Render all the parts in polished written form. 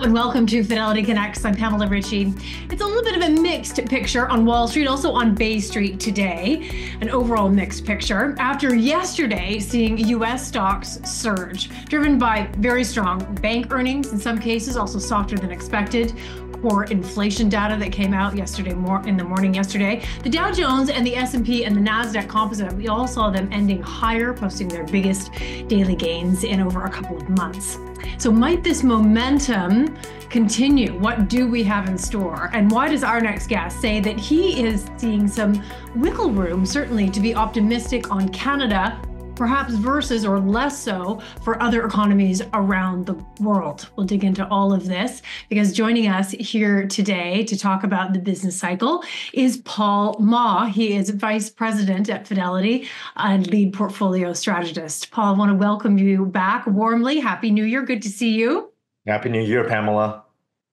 and welcome to Fidelity Connects. I'm Pamela Ritchie. It's a little bit of a mixed picture on Wall Street, also on Bay Street today, an overall mixed picture. After yesterday seeing U.S. stocks surge, driven by very strong bank earnings, in some cases also softer than expected, core inflation data that came out yesterday in the morning yesterday. The Dow Jones and the S&P and the NASDAQ Composite, we all saw them ending higher, posting their biggest daily gains in over a couple of months. So might this momentum continue? What do we have in store? And why does our next guest say that he is seeing some wiggle room, certainly, to be optimistic on Canada, perhaps versus or less so for other economies around the world? We'll dig into all of this because joining us here today to talk about the business cycle is Paul Ma. He is Vice President at Fidelity and lead portfolio strategist. Paul, I want to welcome you back warmly. Happy New Year. Good to see you. Happy New Year, Pamela.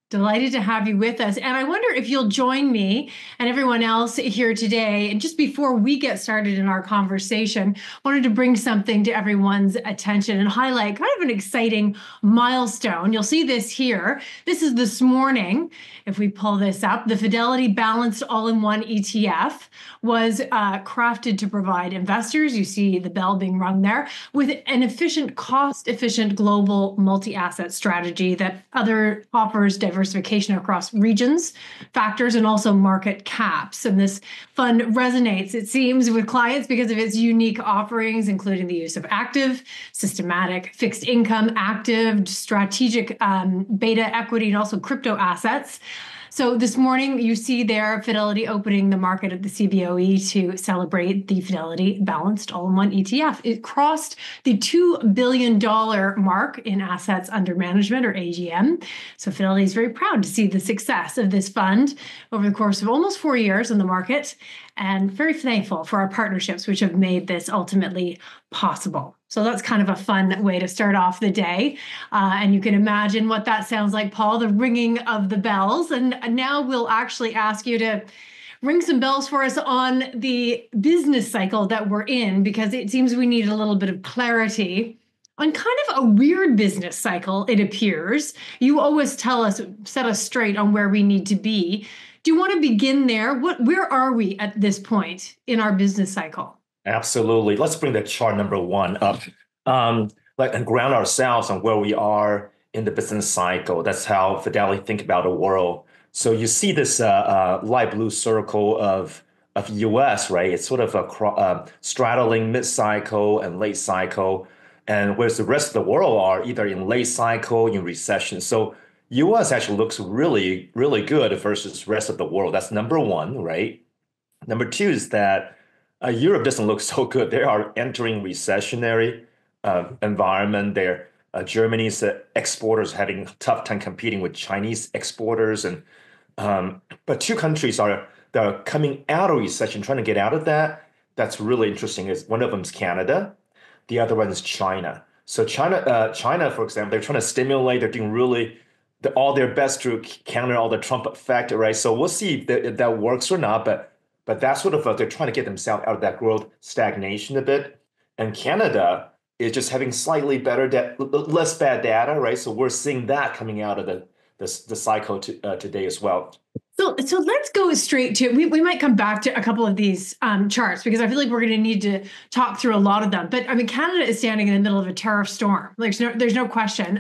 Delighted to have you with us. And I wonder if you'll join me and everyone else here today. And just before we get started in our conversation, wanted to bring something to everyone's attention and highlight kind of an exciting milestone. You'll see this here. This is this morning. If we pull this up, the Fidelity Balanced All-in-One ETF was crafted to provide investors, you see the bell being rung there, with an efficient, cost-efficient global multi-asset strategy that offers diversification across regions, factors, and also market caps. And this fund resonates, it seems, with clients because of its unique offerings, including the use of active, systematic, fixed income, active, strategic beta equity, and also crypto assets. So this morning, you see there Fidelity opening the market at the CBOE to celebrate the Fidelity Balanced All-in-One ETF. It crossed the $2 billion mark in assets under management, or AGM. So Fidelity is very proud to see the success of this fund over the course of almost 4 years in the market, and very thankful for our partnerships, which have made this ultimately possible. So that's kind of a fun way to start off the day. And you can imagine what that sounds like, Paul, the ringing of the bells. And now we'll actually ask you to ring some bells for us on the business cycle that we're in, because it seems we need a little bit of clarity on kind of a weird business cycle, it appears. You always set us straight on where we need to be. Do you want to begin there? Where are we at this point in our business cycle? Absolutely. Let's bring the chart number one up, and ground ourselves on where we are in the business cycle. That's how Fidelity think about the world. So you see this light blue circle of U.S., right? It's sort of a straddling mid-cycle and late cycle, and whereas the rest of the world are either in late cycle, in recession. So U.S. actually looks really, really good versus the rest of the world. That's number one, right? Number two is that Europe doesn't look so good. They are entering recessionary environment. Germany's exporters having a tough time competing with Chinese exporters, and but two countries that are coming out of recession, trying to get out of that. That's really interesting. Is one of them is Canada, the other one is China. So China, for example, they're trying to stimulate. They're doing all their best to counter all the Trump effect, right? So we'll see if that works or not. But that's sort of they're trying to get themselves out of that growth stagnation a bit. And Canada is just having slightly better, less bad data, right? So we're seeing that coming out of the cycle today as well. So let's go straight to, we might come back to a couple of these charts, because I feel like we're going to need to talk through a lot of them. But I mean, Canada is standing in the middle of a tariff storm. There's no question.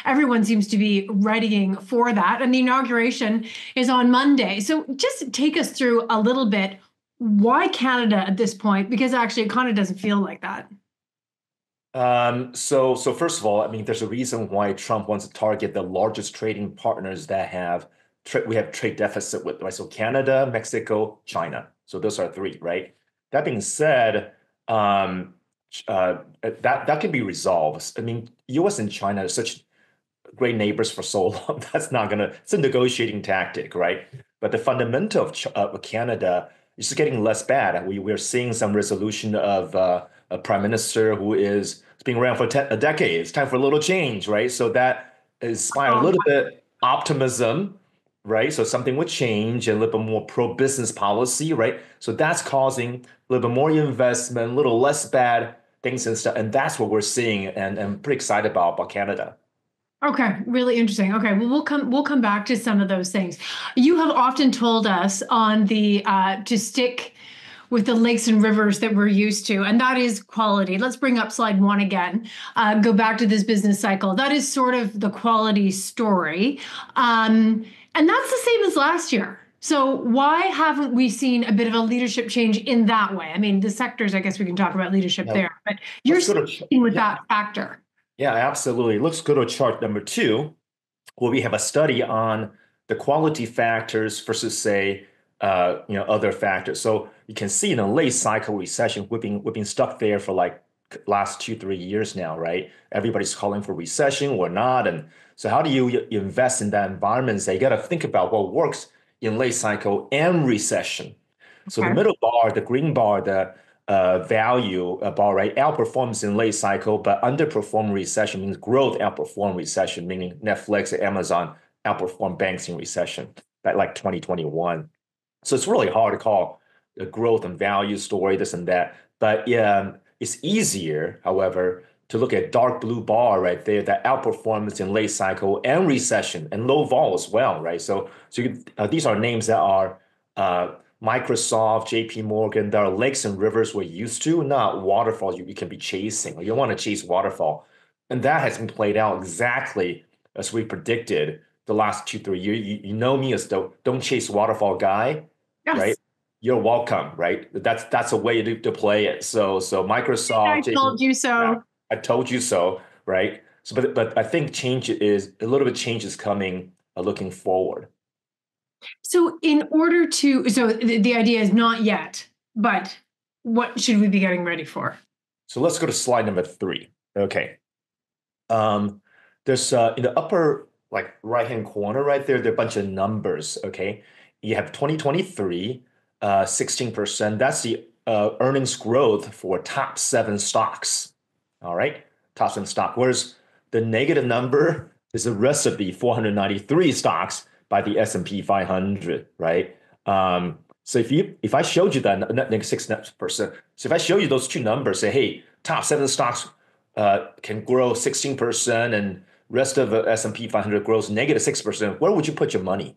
Everyone seems to be readying for that. And the inauguration is on Monday. So just take us through a little bit, why Canada at this point? Because actually it kind of doesn't feel like that. So first of all, I mean, there's a reason why Trump wants to target the largest trading partners that we have trade deficit with, right? So Canada, Mexico, China. So those are three, right? That being said, that can be resolved. I mean, U.S. and China are such great neighbors for so long. It's a negotiating tactic, right? But the fundamental of Canada is just getting less bad. We're seeing some resolution of a prime minister who is being around for a decade. It's time for a little change, right? So that inspires a little bit optimism, right? So something would change, and a little bit more pro-business policy, right? So that's causing a little bit more investment, a little less bad things and stuff. And that's what we're seeing, and I'm pretty excited about Canada. Okay, really interesting. Okay, well, we'll come back to some of those things. You have often told us on the to stick with the lakes and rivers that we're used to, and that is quality. Let's bring up slide one again. Go back to this business cycle. That is sort of the quality story, and that's the same as last year. So why haven't we seen a bit of a leadership change in that way? I mean, the sectors, I guess we can talk about leadership Now, there, but you're let's go sticking with yeah, that factor. yeah, absolutely. Let's go to chart number two, where we have a study on the quality factors versus, say, other factors. So you can see in a late cycle recession, we've been stuck there for like last 2, 3 years now, right? Everybody's calling for recession or not, and so how do you invest in that environment? So you got to think about what works in late cycle and recession. So the Okay. middle bar, the green bar, the value bar, right, outperforms in late cycle, but underperform recession means growth outperform recession, meaning Netflix and Amazon outperform banks in recession, like 2021. So it's really hard to call the growth and value story, this and that. But yeah, it's easier, however, to look at dark blue bar right there, that outperformance in late cycle and recession and low vol as well, right? These are names that are uh, Microsoft, JP Morgan, there are lakes and rivers we're used to, not waterfalls you can be chasing. You don't want to chase waterfall. And that has been played out exactly as we predicted the last 2, 3 years. You know me as the don't chase waterfall guy, right? Yes. You're welcome, right? That's a way to play it. So I Microsoft, JP, told you yeah, so. I told you so, right? So but I think change is a little bit change is coming looking forward. So, in order to, so the idea is not yet, but what should we be getting ready for? So let's go to slide number three. Okay. Um, there's in the upper like right-hand corner right there, there are a bunch of numbers. Okay. You have 2023, 16%. That's the earnings growth for top seven stocks. All right. Top seven stock. Whereas the negative number is the rest of the 493 stocks by the S&P 500, right? So if I showed you that negative 6%, so if I show you those two numbers, say, hey, top seven stocks can grow 16% and rest of the S&P 500 grows negative 6%, where would you put your money?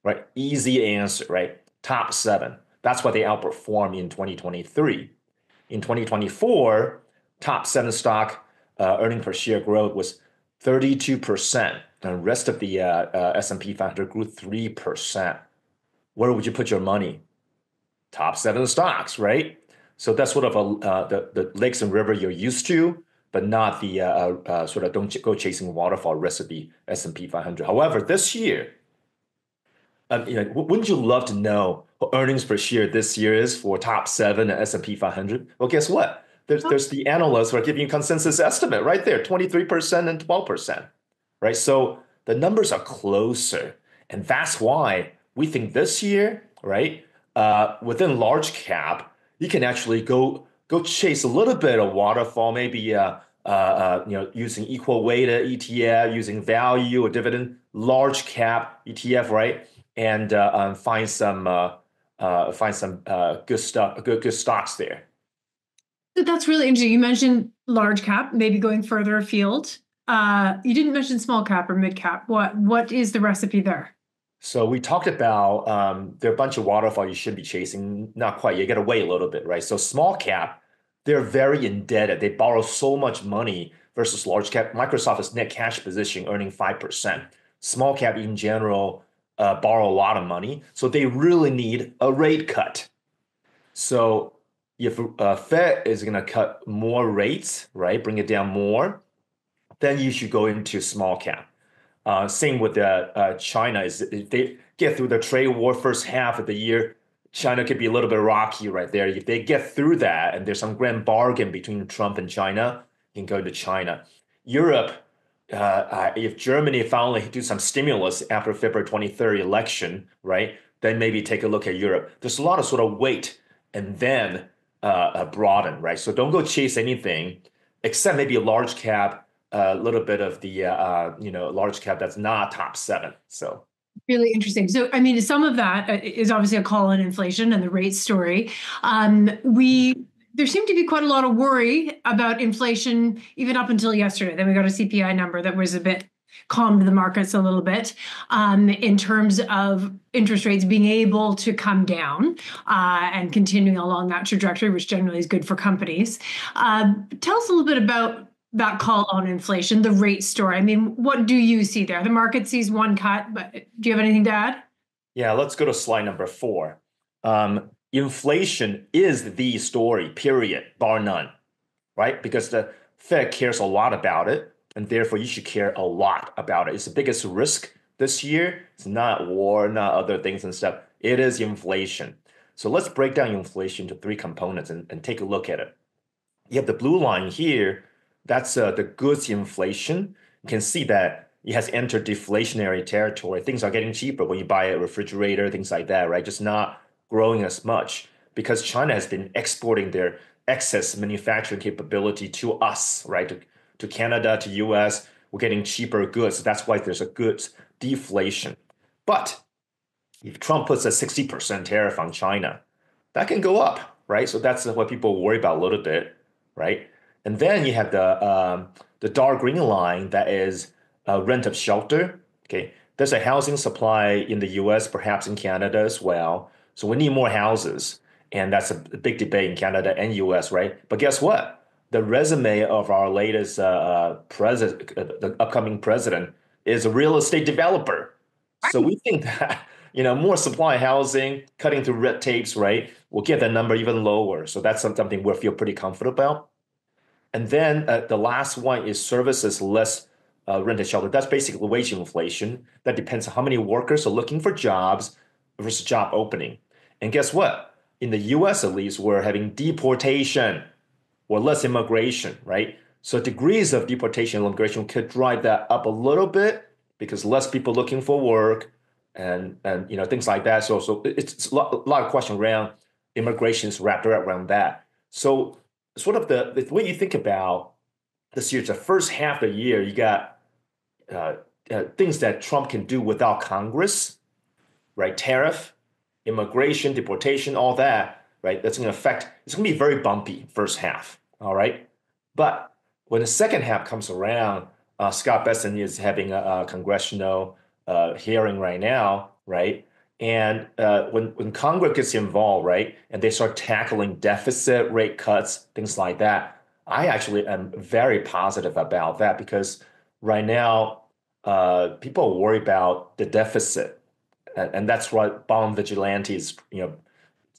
Right? Easy answer, right? Top seven. That's what they outperform in 2023. In 2024, top seven stock earning per share growth was 32%. And the rest of the S&P 500 grew 3%. Where would you put your money? Top seven stocks, right? So that's sort of the lakes and river you're used to, but not the sort of don't go chasing waterfall rest of the S&P 500. However, this year, wouldn't you love to know what earnings per share this year is for top seven and S&P 500? Well, guess what? There's the analysts who are giving you consensus estimate right there, 23% and 12%, right? So the numbers are closer. And that's why we think this year, right, within large cap, you can actually go chase a little bit of waterfall, maybe using equal weighted ETF, using value or dividend, large cap ETF, right? And find some good stuff, good stocks there. So that's really interesting. You mentioned large cap, maybe going further afield. You didn't mention small cap or mid cap. What is the recipe there? So we talked about there are a bunch of waterfall you should be chasing. Not quite. You got to wait a little bit, right? So small cap, they're very indebted. They borrow so much money versus large cap. Microsoft is net cash position earning 5%. Small cap in general borrow a lot of money. So they really need a rate cut. So if Fed is going to cut more rates, right, bring it down more, then you should go into small cap. Same with China. Is if they get through the trade war first half of the year, China could be a little bit rocky right there. If they get through that and there's some grand bargain between Trump and China, you can go to China. Europe, if Germany finally do some stimulus after February 23rd election, right, then maybe take a look at Europe. There's a lot of sort of wait and then broaden, right? So don't go chase anything except maybe a large cap, a little bit of the large cap that's not top seven. So Really interesting. So, I mean, some of that is obviously a call on inflation and the rate story. We there seemed to be quite a lot of worry about inflation even up until yesterday. Then we got a CPI number that was a bit calmed the markets a little bit in terms of interest rates being able to come down and continuing along that trajectory, which generally is good for companies. Tell us a little bit about that call on inflation, the rate story. I mean, what do you see there? The market sees one cut, but do you have anything to add? Yeah, let's go to slide number 4. Inflation is the story, period, bar none, right? Because the Fed cares a lot about it, and therefore you should care a lot about it. It's the biggest risk this year. It's not war, not other things and stuff. It is inflation. So let's break down inflation to 3 components and take a look at it. You have the blue line here. That's the goods inflation. You can see that it has entered deflationary territory. Things are getting cheaper when you buy a refrigerator, things like that, right? Just not growing as much because China has been exporting their excess manufacturing capability to us, right? To Canada, to US. We're getting cheaper goods. That's why there's a goods deflation. But if Trump puts a 60% tariff on China, that can go up, right? So that's what people worry about a little bit, right? And then you have the dark green line that is rent of shelter. Okay, there's a housing supply in the U.S., perhaps in Canada as well. So we need more houses, and that's a big debate in Canada and U.S., right? But guess what? The resume of our latest president, the upcoming president, is a real estate developer. So we think that more supply housing, cutting through red tapes, right, will get that number even lower. So that's something we feel pretty confident about. And then the last one is services less rent and shelter. That's basically wage inflation. That depends on how many workers are looking for jobs versus job opening. And guess what? In the US, at least, we're having deportation or less immigration, right? So degrees of deportation and immigration could drive that up a little bit because less people looking for work and things like that. So it's a lot of question around immigration is wrapped around that. So sort of the way you think about this year, the first half of the year, you got things that Trump can do without Congress, right? Tariff, immigration, deportation, all that, right? That's going to affect, it's going to be very bumpy first half, all right? But when the second half comes around, Scott Bessent is having a congressional hearing right now, right? And when Congress gets involved, right, and they start tackling deficit, rate cuts, things like that, I actually am very positive about that because right now people worry about the deficit, and that's why bond vigilantes,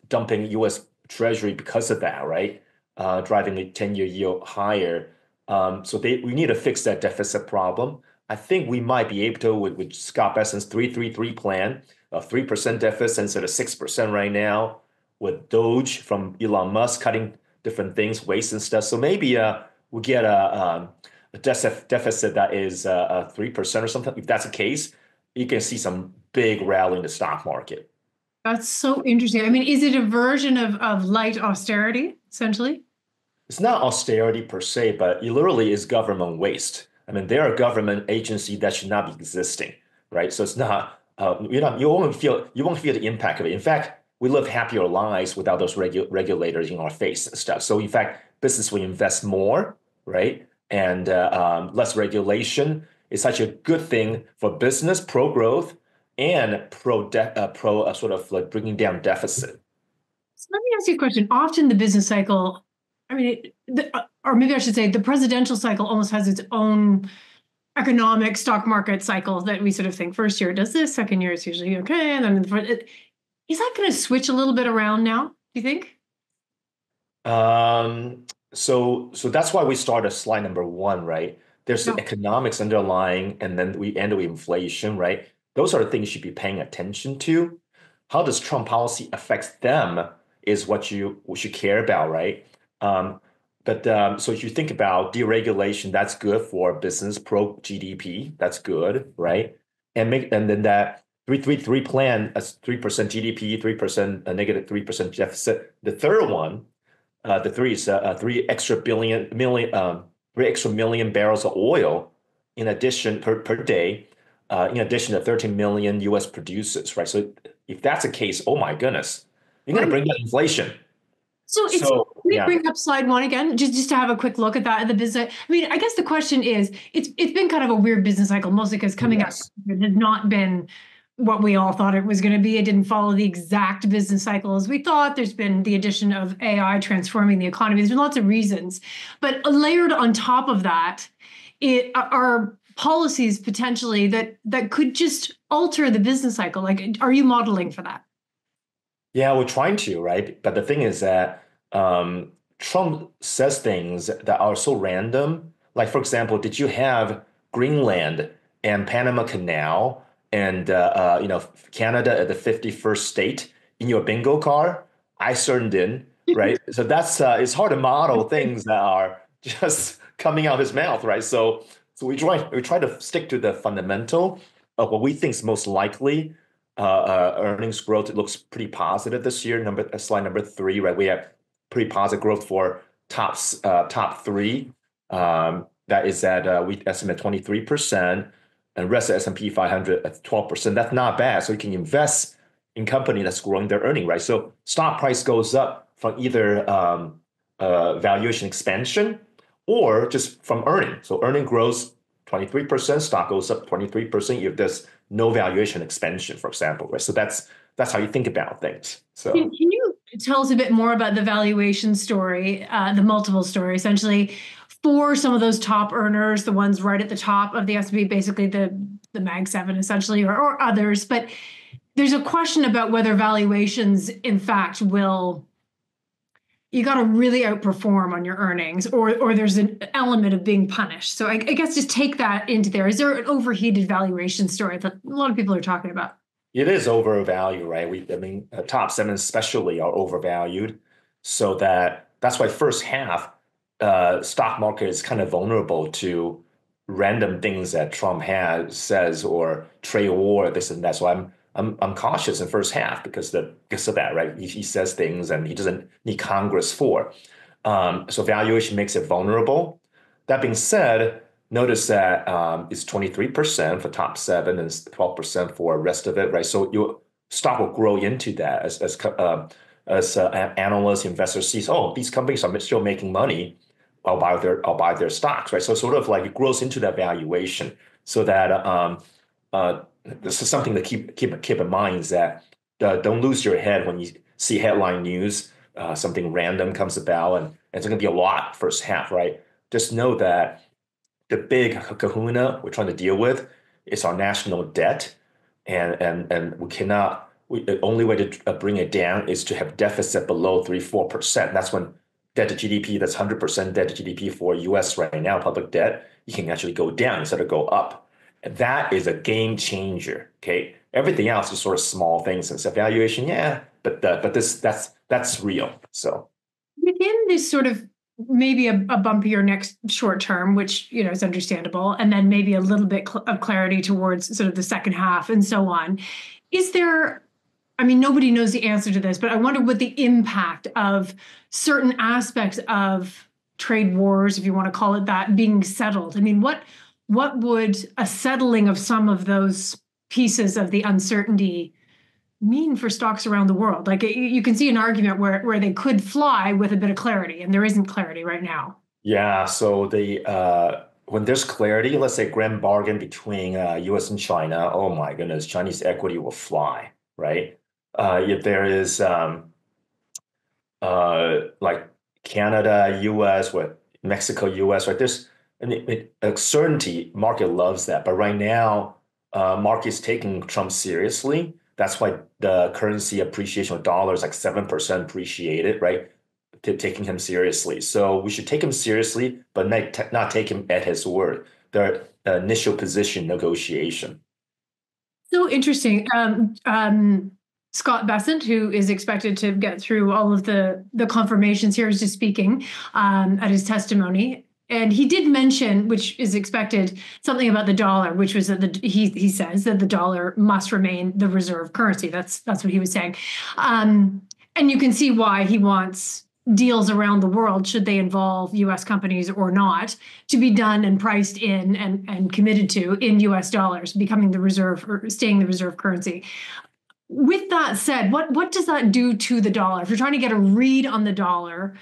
dumping U.S. Treasury because of that, right, driving the 10-year yield higher. So we need to fix that deficit problem. I think we might be able to with Scott Bessent's 3-3-3 plan, a 3% deficit instead of 6% right now, with Doge from Elon Musk cutting different things, waste and stuff. So maybe we get a deficit that is 3% or something. If that's the case, you can see some big rally in the stock market. That's so interesting. I mean, is it a version of light austerity, essentially? It's not austerity per se, but it literally is government waste. I mean, they're a government agency that should not be existing, right? So it's not, you won't feel the impact of it. In fact, we live happier lives without those regulators in our face and stuff. So in fact, business will invest more, right? And less regulation is such a good thing for business, pro growth, and pro sort of like bringing down deficit. So let me ask you a question. Often the business cycle, I mean, or maybe I should say the presidential cycle almost has its own economic stock market cycle that we sort of think first year does this, second year it's usually okay. And then is that going to switch a little bit around now, do you think? So that's why we start at slide number 1, right? There's the economics underlying, and then we end with inflation, right? Those are the things you should be paying attention to. How does Trump policy affect them is what you should care about, right? So if you think about deregulation, that's good for business, pro GDP, that's good, right? And then that 3-3-3 plan, as 3% GDP, 3% a negative 3% deficit. The third one, the three is 3 extra million barrels of oil in addition per day, in addition to 13 million U.S. producers, right? So if that's the case, oh my goodness, you're going to bring down inflation. So it's, So let me yeah, bring up slide one again, just to have a quick look at that, the business. I mean, I guess the question is, it's been kind of a weird business cycle, mostly because coming out, yes. it has not been what we all thought it was going to be. It didn't follow the exact business cycle as we thought. There's been the addition of AI transforming the economy. There's been lots of reasons, but layered on top of that, it are policies potentially that could just alter the business cycle. Like, are you modeling for that? Yeah, we're trying to, right? But the thing is that Trump says things that are so random. Like, for example, did you have Greenland and Panama Canal and Canada at the 51st state in your bingo card? I certainly didn't, right? So that's it's hard to model things that are just coming out of his mouth, right? So we try to stick to the fundamental of what we think is most likely earnings growth. It looks pretty positive this year. Slide number 3, right? We have pretty positive growth for top three. That is at we estimate 23%, and rest of S&P 500 at 12%. That's not bad. So you can invest in company that's growing their earning, right? So stock price goes up from either valuation expansion or just from earning. So earning grows 23%, stock goes up 23% if there's no valuation expansion, for example, right? So that's how you think about things. So Can you tell us a bit more about the valuation story, the multiple story, essentially, for some of those top earners, the ones right at the top of the S&P, basically the Mag 7, essentially, or others. But there's a question about whether valuations, in fact, will you got to really outperform on your earnings, or there's an element of being punished. So I guess just take that into there. Is there an overheated valuation story that a lot of people are talking about? it is overvalued, right? I mean, top seven especially are overvalued, so that's why first half stock market is kind of vulnerable to random things that Trump says or trade war, this and that. So I'm cautious in first half because of that, right? He says things and he doesn't need Congress for. So valuation makes it vulnerable. That being said, notice that it's 23% for top seven and 12% for the rest of it, right? So your stock will grow into that as analysts, investors see, oh, these companies are still making money. I'll buy their stocks, right? So sort of like it grows into that valuation, so that this is something to keep in mind is that don't lose your head when you see headline news, something random comes about, and it's going to be a lot first half, right? Just know that the big kahuna we're trying to deal with is our national debt, and we cannot. The only way to bring it down is to have deficit below 3-4%. That's when debt to GDP, that's 100% debt to GDP for U.S. right now, public debt, you can actually go down instead of go up. And that is a game changer. Okay, everything else is sort of small things. And so valuation, yeah, but that's real. So Within this sort of maybe a bumpier next short term, which is understandable, and then maybe a little bit of clarity towards sort of the second half and so on, is there? I mean, nobody knows the answer to this, but I wonder what the impact of certain aspects of trade wars, if you want to call it that, being settled. I mean, what would a settling of some of those pieces of the uncertainty mean for stocks around the world? Like you can see an argument where they could fly with a bit of clarity, and there isn't clarity right now. yeah, so when there's clarity, let's say grand bargain between U.S. and China, oh my goodness, Chinese equity will fly, right? If there is like Canada, U.S., with Mexico, U.S., right? There's certainty. Market loves that, but right now, market's taking Trump seriously. That's why the currency appreciation of dollar is like 7% appreciated, right? Taking him seriously. So we should take him seriously, but not take him at his word. The initial position negotiation. So interesting. Scott Bessent, who is expected to get through all of the confirmations here, is just speaking at his testimony. And he did mention, which is expected, something about the dollar, which was that he says that the dollar must remain the reserve currency. That's what he was saying. And you can see why he wants deals around the world, should they involve U.S. companies or not, to be done and priced in and committed to in U.S. dollars, becoming the reserve or staying the reserve currency. with that said, what does that do to the dollar? If you're trying to get a read on the dollar,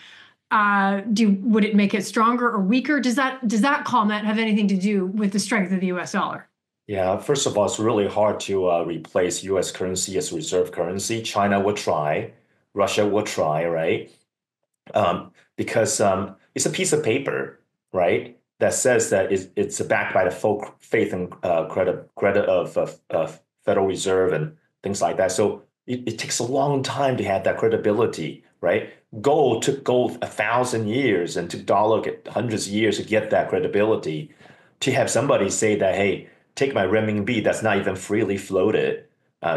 would it make it stronger or weaker? Does that comment have anything to do with the strength of the U.S. dollar? Yeah, first of all, it's really hard to replace US currency as reserve currency. China will try, Russia will try, right? Because it's a piece of paper, right, that says that it's backed by the full faith and credit of Federal Reserve and things like that. So it takes a long time to have that credibility, right? Gold took gold 1,000 years and took dollar hundreds of years to get that credibility. To have somebody say that, hey, take my renminbi that's not even freely floated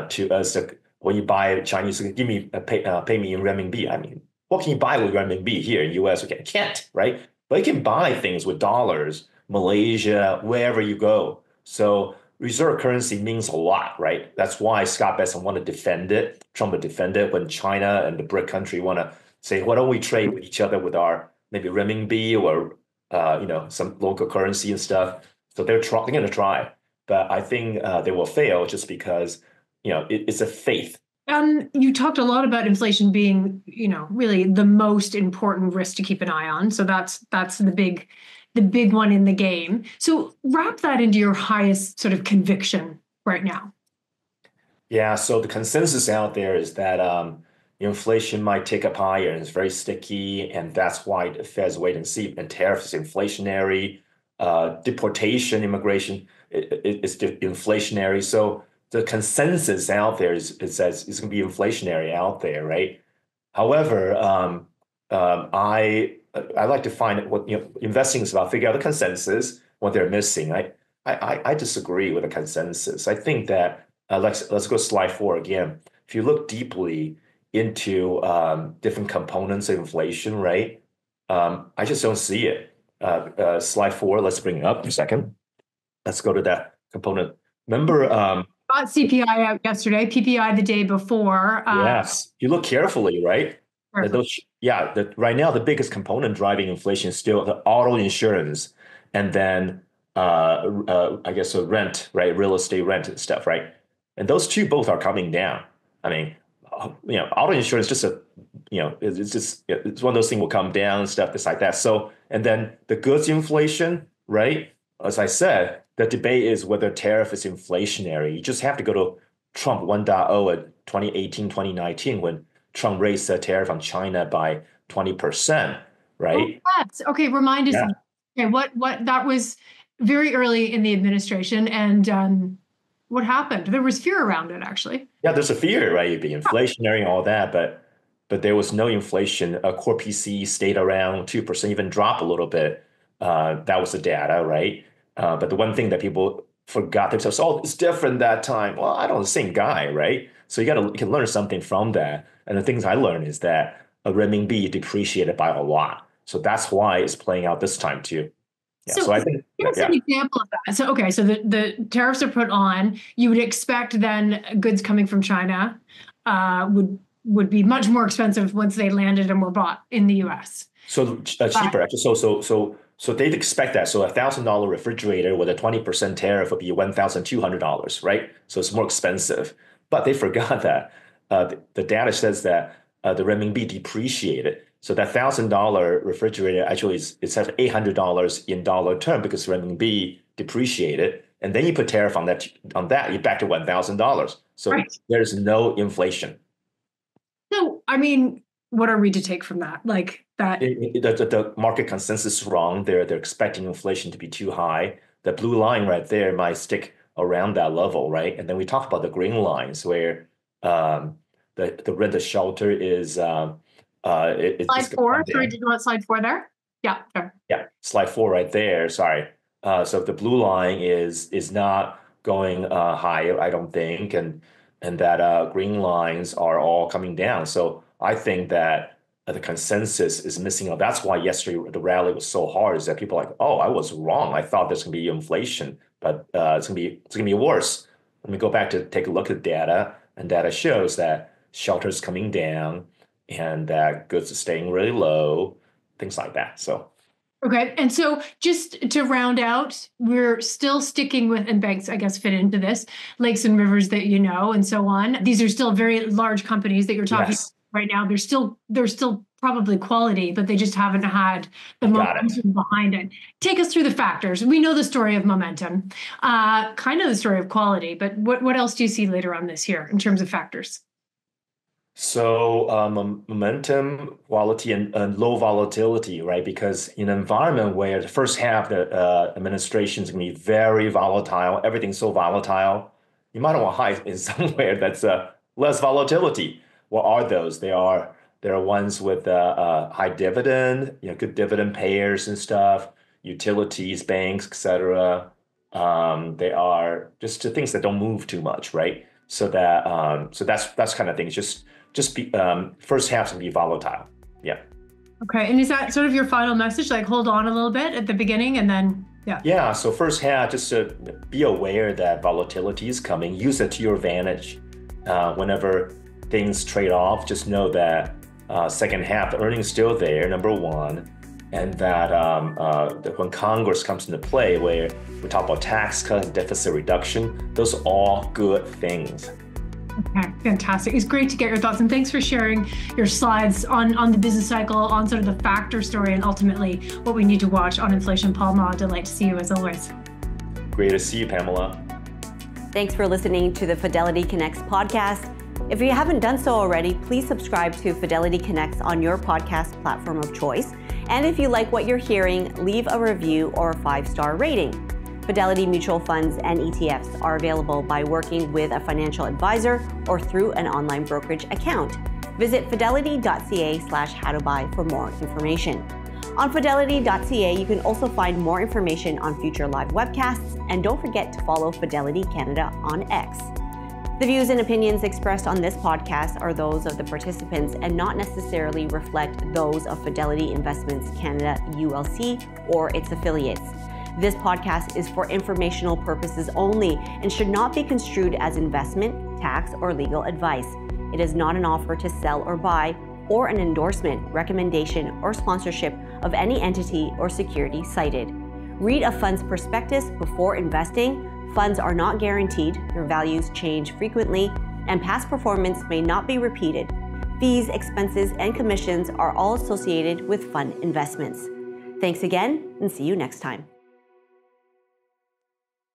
to us when you buy Chinese, give me pay me in renminbi. I mean, what can you buy with renminbi here in US? Okay, can't, right? But you can buy things with dollars, Malaysia, wherever you go. So reserve currency means a lot, right? That's why Scott Bessent want to defend it. Trump would defend it when China and the BRIC country want to say, why don't we trade with each other with our maybe renminbi or some local currency and stuff. So they're going to try, but I think they will fail just because it's a faith. You talked a lot about inflation being, really the most important risk to keep an eye on. So that's the big one in the game. So wrap that into your highest sort of conviction right now. Yeah, so the consensus out there is that inflation might tick up higher and it's very sticky, and that's why the Fed's wait and see. And tariffs is inflationary, deportation, immigration is inflationary. So the consensus out there is says it's going to be inflationary out there, right? However, I like to find what investing is about. Figure out the consensus, what they're missing. I disagree with the consensus. I think that let's go slide 4 again. If you look deeply into different components of inflation, right? I just don't see it. Slide 4. Let's bring it up a second. Let's go to that component. Remember, Got CPI out yesterday, PPI the day before. yes, you look carefully, right? Right now the biggest component driving inflation is still the auto insurance, and then I guess rent, right? Real estate rent and stuff, right? And those two both are coming down. I mean, auto insurance just it's one of those things will come down and stuff, just like that. So, and then the goods inflation, right? As I said, the debate is whether tariff is inflationary. You just have to go to Trump 1.0 at 2018, 2019, when Trump raised the tariff on China by 20%, right? Oh, yes. Okay, remind us. Yeah. Okay, what that was very early in the administration, and what happened? There was fear around it, actually. Yeah, there's a fear, right? It'd be inflationary and all that, but there was no inflation. Core PCE stayed around 2%, even dropped a little bit. That was the data, right? But the one thing that people forgot themselves, oh, it's different that time. Well, I don't know, the same guy, right? So you can learn something from that. And the things I learned is that a renminbi depreciated by a lot. So that's why it's playing out this time too. Yeah. So I think give us an example of that. So okay, so the tariffs are put on. You would expect then goods coming from China would be much more expensive once they landed and were bought in the U.S. So cheaper, actually. So they'd expect that. So $1,000 refrigerator with a 20% tariff would be $1,200, right? So it's more expensive. But they forgot that the data says that the renminbi depreciated. So that $1,000 refrigerator actually it's at $800 in dollar term because renminbi depreciated. And then you put tariff on that, you're back to $1,000. So right. There's no inflation. So, I mean, what are we to take from that? Like that the market consensus is wrong. They're expecting inflation to be too high. The blue line right there might stick around that level, right? And then we talk about the green lines where the rent shelter is slide 4. Sorry, did you want slide 4 there? Yeah, sure. Yeah, slide 4 right there. Sorry. So the blue line is not going higher, I don't think, and that green lines are all coming down. So I think that the consensus is missing out. That's why yesterday the rally was so hard. Is that people are like, oh, I was wrong. I thought there's gonna be inflation, but it's gonna be worse. Let me go back to take a look at data, and data shows that shelter is coming down, and that goods are staying really low, things like that. So. Okay. And so just to round out, we're still sticking with, and banks, I guess, fit into this, lakes and rivers that you know, and so on. These are still very large companies that you're talking Yes, about right now. They're still probably quality, but they just haven't had the you got it. momentum behind it. Take us through the factors. We know the story of momentum, kind of the story of quality, but what else do you see later on this year in terms of factors? So momentum, quality, and low volatility, right? Because in an environment where the first half the administration is going to be very volatile, everything's so volatile, you might want to hide in somewhere that's less volatility. What are those? There are ones with high dividend, good dividend payers and stuff, utilities, banks, etc. They are just the things that don't move too much, right? So that's kind of things. Just be first half's gonna be volatile. Yeah. Okay. And is that sort of your final message? Like hold on a little bit at the beginning and then, yeah. Yeah. So first half, just to be aware that volatility is coming. Use it to your advantage. Whenever things trade off, just know that second half, the earnings still there, number one, and that when Congress comes into play, where we talk about tax cuts, deficit reduction, those are all good things. Okay, fantastic. It's great to get your thoughts, and thanks for sharing your slides on the business cycle, on sort of the factor story, and ultimately what we need to watch on inflation. Paul Ma, delight to see you as always. Great to see you, Pamela. Thanks for listening to the Fidelity Connects podcast. If you haven't done so already, please subscribe to Fidelity Connects on your podcast platform of choice. And if you like what you're hearing, leave a review or a 5-star rating. Fidelity mutual funds and ETFs are available by working with a financial advisor or through an online brokerage account. Visit fidelity.ca/howtobuy for more information. On fidelity.ca, you can also find more information on future live webcasts, and don't forget to follow Fidelity Canada on X. The views and opinions expressed on this podcast are those of the participants and not necessarily reflect those of Fidelity Investments Canada ULC or its affiliates. This podcast is for informational purposes only and should not be construed as investment, tax, or legal advice. It is not an offer to sell or buy, or an endorsement, recommendation, or sponsorship of any entity or security cited. Read a fund's prospectus before investing. Funds are not guaranteed, their values change frequently, and past performance may not be repeated. Fees, expenses, and commissions are all associated with fund investments. Thanks again, and see you next time.